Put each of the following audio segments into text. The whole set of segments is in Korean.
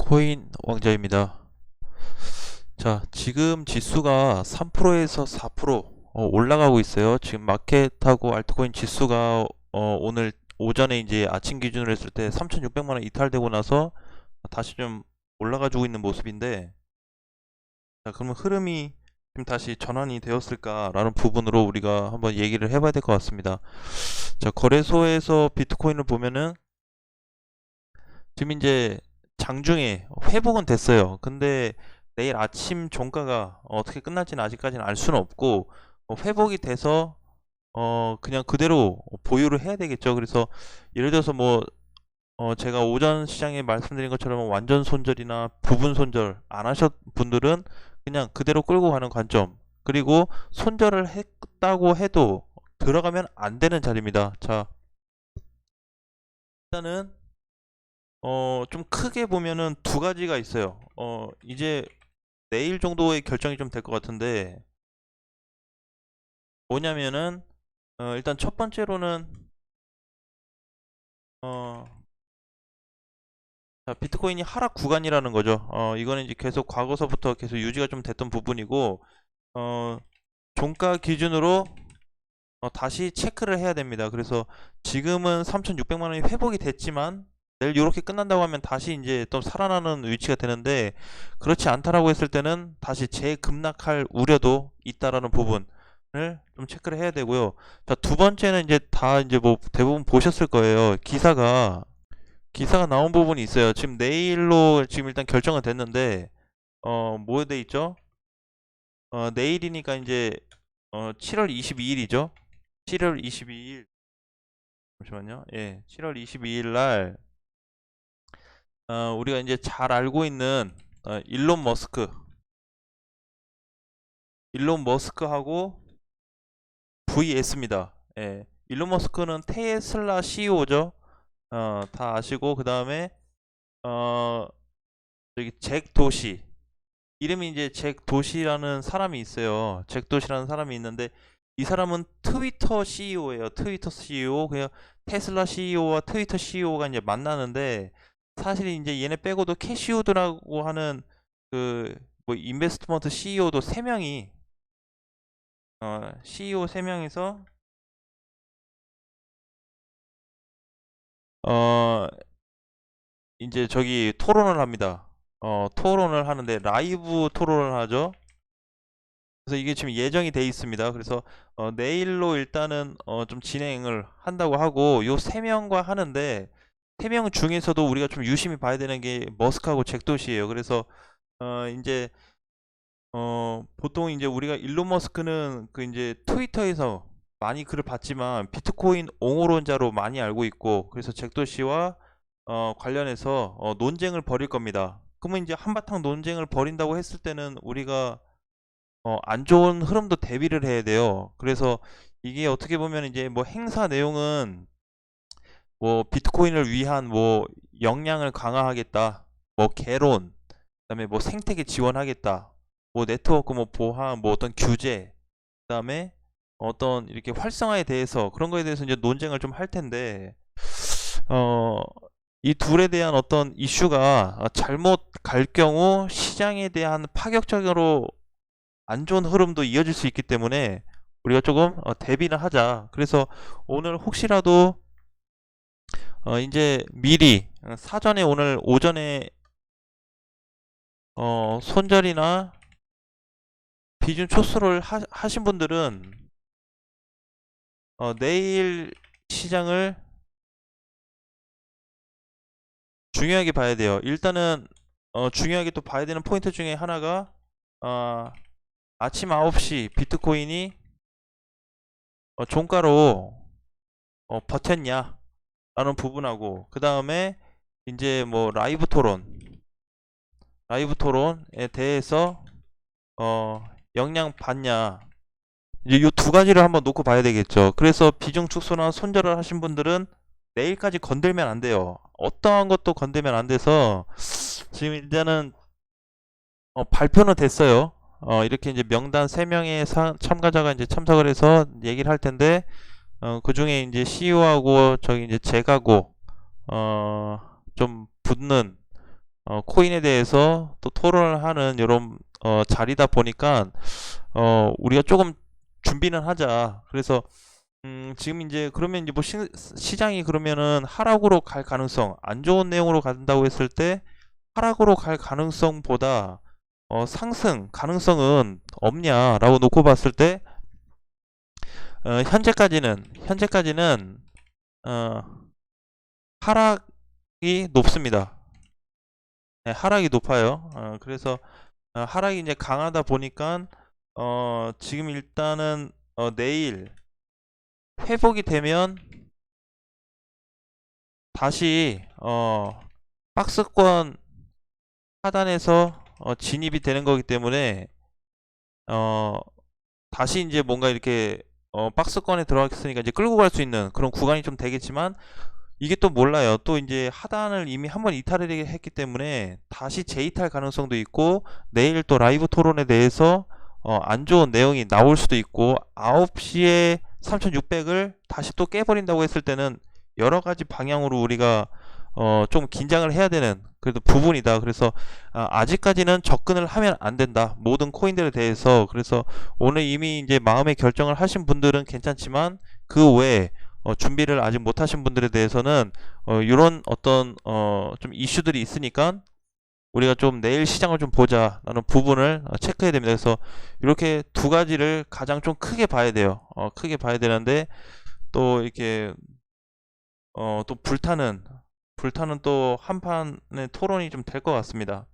코인 왕자입니다. 자, 지금 지수가 3%에서 4% 올라가고 있어요. 지금 마켓하고 알트코인 지수가 오늘 오전에 이제 아침 기준으로 했을 때 3,600만 원 이탈되고 나서 다시 좀 올라가지고 있는 모습인데, 자, 그러면 흐름이 지금 다시 전환이 되었을까라는 부분으로 우리가 한번 얘기를 해봐야 될 것 같습니다. 자, 거래소에서 비트코인을 보면은 지금 이제 장중에 회복은 됐어요. 근데 내일 아침 종가가 어떻게 끝날지는 아직까지는 알 수는 없고, 회복이 돼서 그냥 그대로 보유를 해야 되겠죠. 그래서 예를 들어서 뭐 제가 오전 시장에 말씀드린 것처럼 완전 손절이나 부분 손절 안 하셨 분들은 그냥 그대로 끌고 가는 관점, 그리고 손절을 했다고 해도 들어가면 안 되는 자리입니다. 자, 일단은 좀 크게 보면은 두 가지가 있어요. 이제 내일 정도의 결정이 좀 될 것 같은데, 뭐냐면은 일단 첫 번째로는 어, 자, 비트코인이 하락 구간이라는 거죠. 이거는 이제 계속 과거서부터 계속 유지가 좀 됐던 부분이고, 어, 종가 기준으로 다시 체크를 해야 됩니다. 그래서 지금은 3,600만 원이 회복이 됐지만 내일 이렇게 끝난다고 하면 다시 이제 또 살아나는 위치가 되는데, 그렇지 않다라고 했을 때는 다시 재급락할 우려도 있다라는 부분을 좀 체크를 해야 되고요. 자, 두 번째는 이제 다 이제 뭐 대부분 보셨을 거예요. 기사가 나온 부분이 있어요. 지금 내일로 지금 일단 결정은 됐는데, 뭐 돼 있죠? 내일이니까 이제 7월 22일이죠. 7월 22일, 잠시만요. 예, 7월 22일 날 우리가 이제 잘 알고 있는 일론 머스크하고 VS입니다. 예, 일론 머스크는 테슬라 CEO죠. 다 아시고, 그 다음에 어, 저기 잭 도시, 이름이 이제 잭 도시라는 사람이 있어요. 잭 도시라는 사람이 있는데, 이 사람은 트위터 CEO예요. 트위터 CEO. 그냥 테슬라 CEO와 트위터 CEO가 이제 만나는데, 사실 이제 얘네 빼고도 캐시우드라고 하는 그 뭐 인베스트먼트 CEO도 3명이 CEO 3명이서 어 이제 저기 토론을 합니다. 토론을 하는데 라이브 토론을 하죠. 그래서 이게 지금 예정이 돼 있습니다. 그래서 내일로 일단은 좀 진행을 한다고 하고, 요 3명과 하는데, 3명 중에서도 우리가 좀 유심히 봐야 되는 게 머스크하고 잭도시예요. 그래서 이제 보통 이제 우리가 일론 머스크는 그 이제 트위터에서 많이 글을 봤지만 비트코인 옹호론자로 많이 알고 있고, 그래서 잭도시와 관련해서 논쟁을 벌일 겁니다. 그러면 이제 한바탕 논쟁을 벌인다고 했을 때는 우리가 안 좋은 흐름도 대비를 해야 돼요. 그래서 이게 어떻게 보면 이제 뭐 행사 내용은 뭐 비트코인을 위한 뭐 역량을 강화하겠다, 뭐 개론, 그다음에 뭐 생태계 지원하겠다, 뭐 네트워크 뭐 보안, 뭐 어떤 규제, 그다음에 어떤 이렇게 활성화에 대해서, 그런 거에 대해서 이제 논쟁을 좀 할 텐데, 어, 이 둘에 대한 어떤 이슈가 잘못 갈 경우 시장에 대한 파격적으로 안 좋은 흐름도 이어질 수 있기 때문에 우리가 조금 대비를 하자. 그래서 오늘 혹시라도 이제 미리 사전에 오늘 오전에 손절이나 비중 초수를 하신 분들은 내일 시장을 중요하게 봐야 돼요. 일단은 중요하게 또 봐야 되는 포인트 중에 하나가 아침 9시 비트코인이 종가로 버텼냐 라는 부분하고, 그 다음에 이제 뭐 라이브 토론에 대해서 영향 받냐, 이제 이 두 가지를 한번 놓고 봐야 되겠죠. 그래서 비중 축소나 손절을 하신 분들은 내일까지 건들면 안 돼요. 어떠한 것도 건들면 안 돼서, 지금 일단은 발표는 됐어요. 이렇게 이제 명단 3명의 참가자가 이제 참석을 해서 얘기를 할 텐데, 그 중에 이제 CEO하고 저기 이제 제가고 좀 붙는 코인에 대해서 또 토론을 하는 이런 자리다 보니까 우리가 조금 준비는 하자. 그래서 지금 이제 그러면 이제 뭐 시장이 그러면은 하락으로 갈 가능성, 안 좋은 내용으로 간다고 했을 때 하락으로 갈 가능성보다 상승 가능성은 없냐라고 놓고 봤을 때 현재까지는 어, 하락이 높습니다. 네, 하락이 높아요. 그래서 하락이 이제 강하다 보니까 지금 일단은 내일 회복이 되면 다시 박스권 하단에서 진입이 되는 거기 때문에 다시 이제 뭔가 이렇게 박스권에 들어갔으니까 이제 끌고 갈 수 있는 그런 구간이 좀 되겠지만 이게 또 몰라요. 또 이제 하단을 이미 한번 이탈을 했기 때문에 다시 재이탈 가능성도 있고 내일 또 라이브 토론에 대해서 안 좋은 내용이 나올 수도 있고 9시에 3600을 다시 또 깨버린다고 했을 때는 여러 가지 방향으로 우리가 좀 긴장을 해야 되는 그래도 부분이다. 그래서 아직까지는 접근을 하면 안 된다. 모든 코인들에 대해서. 그래서 오늘 이미 이제 마음의 결정을 하신 분들은 괜찮지만 그 외에 준비를 아직 못 하신 분들에 대해서는 이런 어떤 좀 이슈들이 있으니까 우리가 좀 내일 시장을 좀 보자라는 부분을 체크해야 됩니다. 그래서 이렇게 두 가지를 가장 좀 크게 봐야 돼요. 크게 봐야 되는데 또 이렇게 또 불타는 또 한판의 토론이 좀 될 것 같습니다.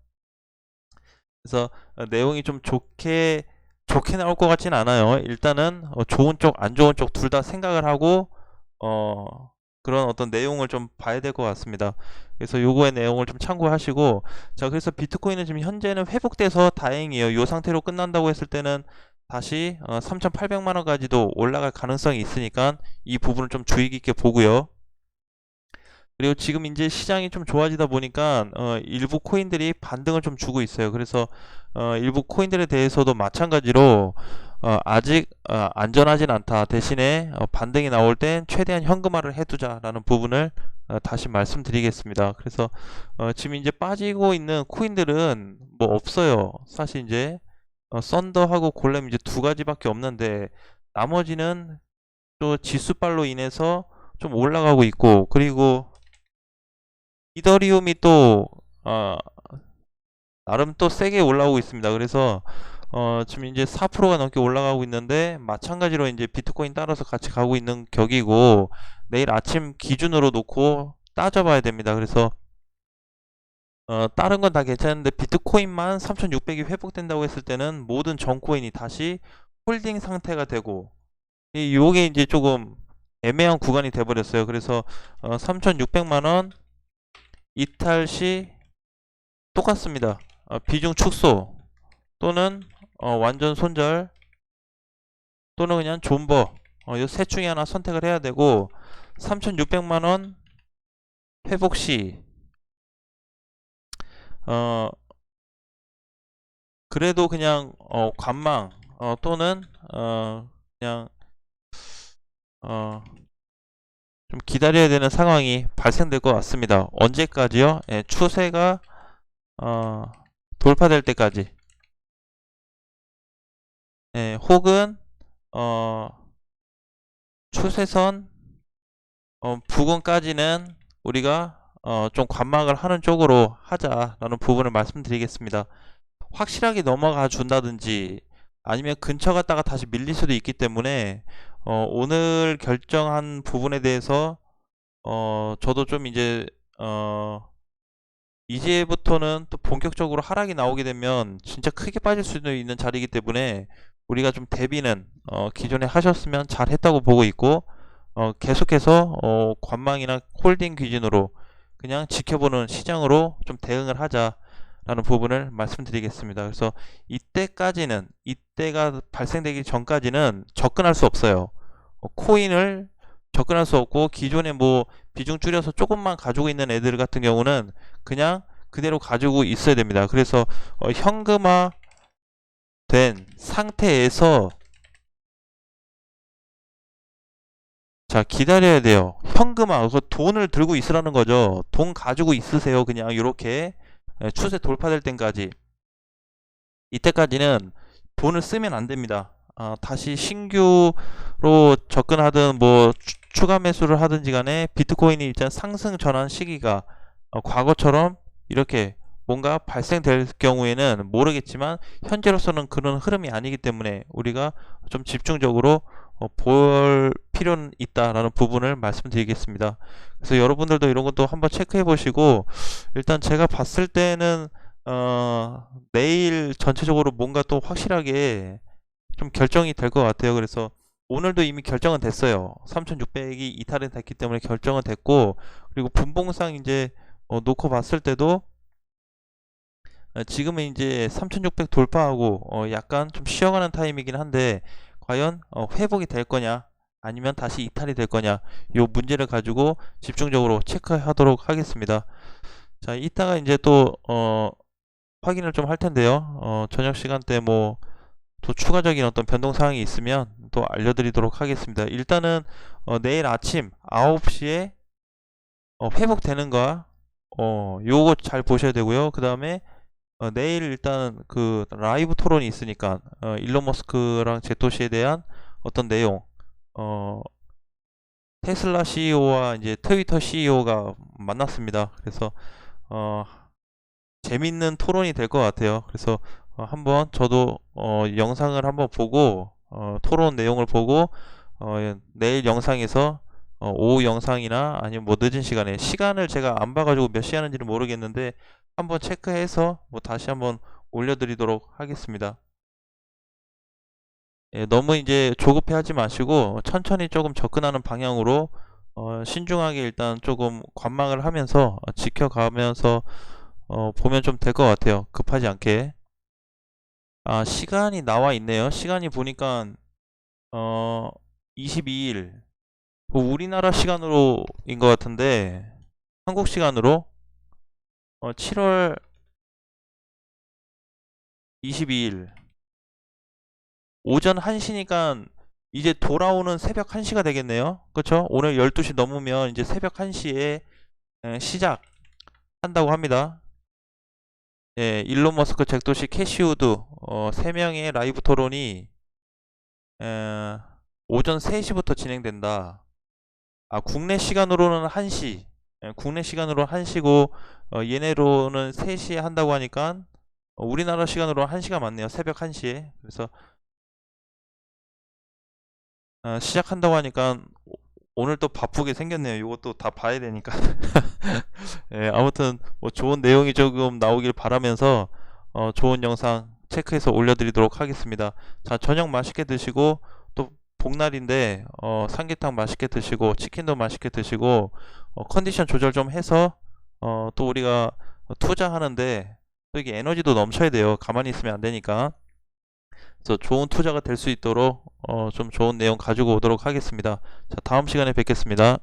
그래서 내용이 좀 좋게 나올 것 같진 않아요. 일단은 좋은 쪽, 안 좋은 쪽 둘 다 생각을 하고 그런 어떤 내용을 좀 봐야 될 것 같습니다. 그래서 요거의 내용을 좀 참고하시고 자, 그래서 비트코인은 지금 현재는 회복돼서 다행이에요. 요 상태로 끝난다고 했을 때는 다시 3,800만 원까지도 올라갈 가능성이 있으니까 이 부분을 좀 주의 깊게 보고요. 그리고 지금 이제 시장이 좀 좋아지다 보니까 일부 코인들이 반등을 좀 주고 있어요. 그래서 일부 코인들에 대해서도 마찬가지로 아직 안전하진 않다. 대신에 반등이 나올 땐 최대한 현금화를 해두자라는 부분을 다시 말씀드리겠습니다. 그래서 지금 이제 빠지고 있는 코인들은 뭐 없어요. 사실 이제 썬더하고 골렘 이제 두 가지밖에 없는데 나머지는 또 지수발로 인해서 좀 올라가고 있고 그리고 이더리움이 또 나름 또 세게 올라오고 있습니다. 그래서 지금 이제 4%가 넘게 올라가고 있는데 마찬가지로 이제 비트코인 따라서 같이 가고 있는 격이고 내일 아침 기준으로 놓고 따져봐야 됩니다. 그래서 다른 건 다 괜찮은데 비트코인만 3600이 회복된다고 했을 때는 모든 전코인이 다시 홀딩 상태가 되고 요게 이제 조금 애매한 구간이 돼 버렸어요. 그래서 3600만원 이탈 시 똑같습니다. 비중 축소 또는 완전 손절 또는 그냥 존버 이 셋 중에 하나 선택을 해야 되고 3,600만원 회복 시 그래도 그냥 관망 또는 그냥 좀 기다려야 되는 상황이 발생될 것 같습니다. 언제까지요? 예, 추세가 돌파될 때까지 예, 혹은 추세선 부근까지는 우리가 좀 관망을 하는 쪽으로 하자라는 부분을 말씀드리겠습니다. 확실하게 넘어가 준다든지 아니면 근처 갔다가 다시 밀릴 수도 있기 때문에 오늘 결정한 부분에 대해서 저도 좀 이제부터는 또 본격적으로 하락이 나오게 되면 진짜 크게 빠질 수도 있는 자리이기 때문에 우리가 좀 대비는 기존에 하셨으면 잘 했다고 보고 있고 계속해서 관망이나 홀딩 기준으로 그냥 지켜보는 시장으로 좀 대응을 하자라는 부분을 말씀드리겠습니다. 그래서 이때가 발생되기 전까지는 접근할 수 없어요. 코인을 접근할 수 없고 기존에 뭐 비중 줄여서 조금만 가지고 있는 애들 같은 경우는 그냥 그대로 가지고 있어야 됩니다. 그래서 현금화 된 상태에서 자, 기다려야 돼요. 현금화, 그 돈을 들고 있으라는 거죠. 돈 가지고 있으세요. 그냥 이렇게 추세 돌파될 때까지, 이때까지는 돈을 쓰면 안 됩니다. 다시 신규로 접근하든 뭐 추가 매수를 하든지 간에 비트코인이 일단 상승 전환 시기가 과거처럼 이렇게 뭔가 발생될 경우에는 모르겠지만 현재로서는 그런 흐름이 아니기 때문에 우리가 좀 집중적으로 볼 필요는 있다라는 부분을 말씀드리겠습니다. 그래서 여러분들도 이런 것도 한번 체크해 보시고, 일단 제가 봤을 때는 내일 전체적으로 뭔가 또 확실하게 좀 결정이 될 것 같아요. 그래서 오늘도 이미 결정은 됐어요. 3600이 이탈이 됐기 때문에 결정은 됐고, 그리고 분봉상 이제 놓고 봤을 때도 지금은 이제 3600 돌파하고 약간 좀 쉬어가는 타임이긴 한데, 과연 회복이 될 거냐 아니면 다시 이탈이 될 거냐, 요 문제를 가지고 집중적으로 체크하도록 하겠습니다. 자, 이따가 이제 또 확인을 좀 할 텐데요. 저녁 시간대 뭐 또 추가적인 어떤 변동 사항이 있으면 또 알려드리도록 하겠습니다. 일단은 내일 아침 9시에 회복되는 거 요거 잘 보셔야 되고요. 그 다음에 내일 일단 그 라이브 토론이 있으니까 일론 머스크랑 제토시에 대한 어떤 내용, 테슬라 CEO와 이제 트위터 CEO가 만났습니다. 그래서 재밌는 토론이 될 것 같아요. 그래서 한번 저도 영상을 한번 보고 토론 내용을 보고 내일 영상에서 오후 영상이나 아니면 뭐 늦은 시간에, 시간을 제가 안 봐가지고 몇 시 하는지는 모르겠는데 한번 체크해서 뭐 다시 한번 올려드리도록 하겠습니다. 예, 너무 이제 조급해 하지 마시고 천천히 조금 접근하는 방향으로 신중하게 일단 조금 관망을 하면서 지켜가면서 보면 좀 될 것 같아요. 급하지 않게. 시간이 나와 있네요. 시간이 보니까 22일, 우리나라 시간으로인 것 같은데 한국 시간으로 7월 22일 오전 1시니까 이제 돌아오는 새벽 1시가 되겠네요. 그쵸? 오늘 12시 넘으면 이제 새벽 1시에 시작한다고 합니다. 예, 일론 머스크, 잭도시, 캐시우드 3명의 라이브 토론이 오전 3시부터 진행된다. 국내 시간으로는 1시, 국내 시간으로 1시고 얘네로는 3시에 한다고 하니까 우리나라 시간으로 1시가 맞네요. 새벽 1시에. 그래서 시작한다고 하니까 오늘 또 바쁘게 생겼네요. 이것도 다 봐야 되니까. 예, 아무튼 뭐 좋은 내용이 조금 나오길 바라면서 좋은 영상 체크해서 올려드리도록 하겠습니다. 자, 저녁 맛있게 드시고, 또 복날인데 삼계탕 맛있게 드시고 치킨도 맛있게 드시고 컨디션 조절 좀 해서 또 우리가 투자하는데 또 이게 에너지도 넘쳐야 돼요. 가만히 있으면 안 되니까. 그래서 좋은 투자가 될 수 있도록 좀 좋은 내용 가지고 오도록 하겠습니다. 자, 다음 시간에 뵙겠습니다.